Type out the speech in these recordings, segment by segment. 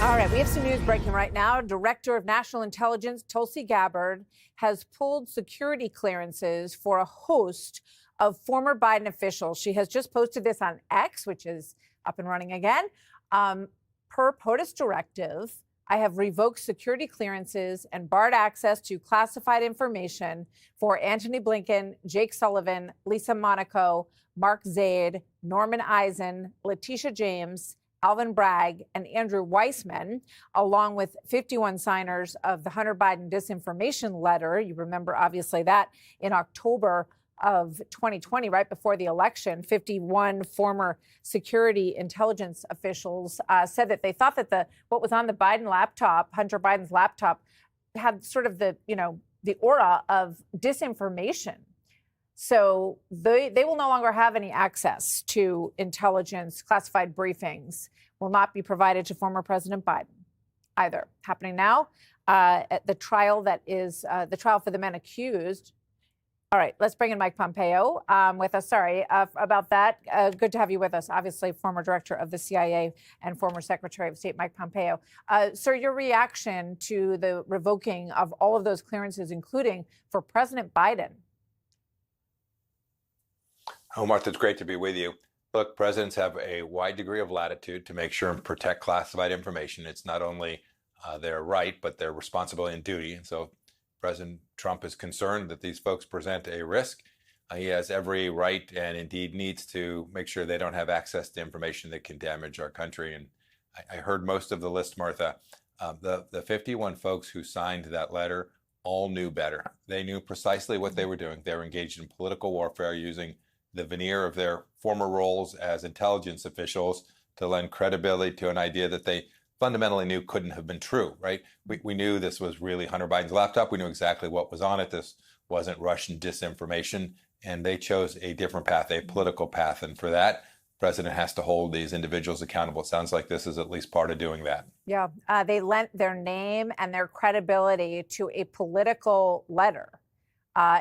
All right, we have some news breaking right now. Director of National Intelligence Tulsi Gabbard has pulled security clearances for a host of former Biden officials. She has just posted this on X, which is up and running again. Per POTUS directive, I have revoked security clearances and barred access to classified information for Antony Blinken, Jake Sullivan, Lisa Monaco, Mark Zaid, Norman Eisen, Letitia James, Alvin Bragg, and Andrew Weissman, along with 51 signers of the Hunter Biden disinformation letter. You remember, obviously, that in October of 2020, right before the election, 51 former security intelligence officials said that they thought that what was on the Biden laptop, Hunter Biden's laptop, had sort of the aura of disinformation. So they will no longer have any access to intelligence. Classified briefings will not be provided to former President Biden either. Happening now at the trial that is the trial for the men accused. All right, let's bring in Mike Pompeo with us. Sorry about that. Good to have you with us. Obviously, former director of the CIA and former Secretary of State Mike Pompeo. Sir, your reaction to the revoking of all of those clearances, including for President Biden? Oh, Martha, it's great to be with you. Look, presidents have a wide degree of latitude to make sure and protect classified information. It's not only their right, but their responsibility and duty. And so President Trump is concerned that these folks present a risk. He has every right and indeed needs to make sure they don't have access to information that can damage our country. And I heard most of the list, Martha. The 51 folks who signed that letter all knew better. They knew precisely what they were doing. They were engaged in political warfare using the veneer of their former roles as intelligence officials to lend credibility to an idea that they fundamentally knew couldn't have been true, right? We knew this was really Hunter Biden's laptop. We knew exactly what was on it. This wasn't Russian disinformation. And they chose a different path, a political path. And for that, the president has to hold these individuals accountable. It sounds like this is at least part of doing that. Yeah, they lent their name and their credibility to a political letter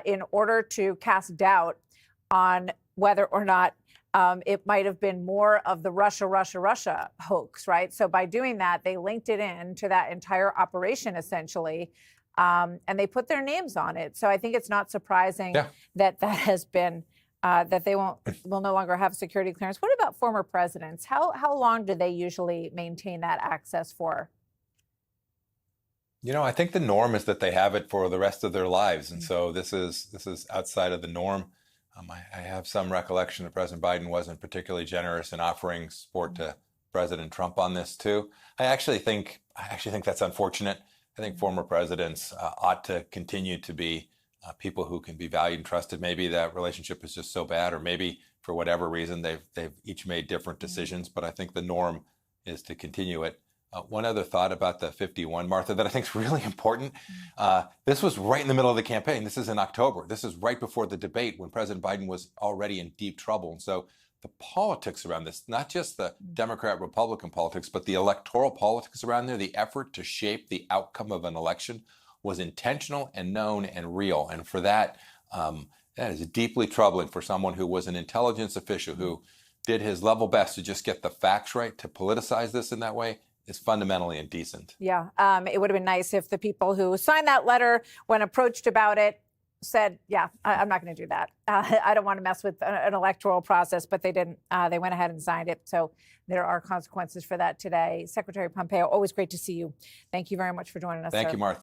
in order to cast doubt on whether or not it might have been more of the Russia hoax, right? So by doing that, they linked it in to that entire operation, essentially, and they put their names on it. So I think it's not surprising that has been, that they will no longer have security clearance. What about former presidents? How long do they usually maintain that access for? You know, I think the norm is that they have it for the rest of their lives. And so this is outside of the norm. I have some recollection that President Biden wasn't particularly generous in offering support to President Trump on this too. I actually think that's unfortunate. I think former presidents ought to continue to be people who can be valued and trusted. Maybe that relationship is just so bad, or maybe for whatever reason they've each made different decisions. But I think the norm is to continue it. One other thought about the 51, Martha, that I think is really important. This was right in the middle of the campaign. This is in October. This is right before the debate when President Biden was already in deep trouble. And so the politics around this, not just the Democrat-Republican politics, but the electoral politics around there, the effort to shape the outcome of an election was intentional and known and real. And for that, that is deeply troubling for someone who was an intelligence official who did his level best to just get the facts right. To politicize this in that way is fundamentally indecent. Yeah, it would have been nice if the people who signed that letter, when approached about it, said, yeah, I'm not going to do that. I don't want to mess with an electoral process, but they didn't. They went ahead and signed it. So there are consequences for that today. Secretary Pompeo, always great to see you. Thank you very much for joining us. Thank you, Martha.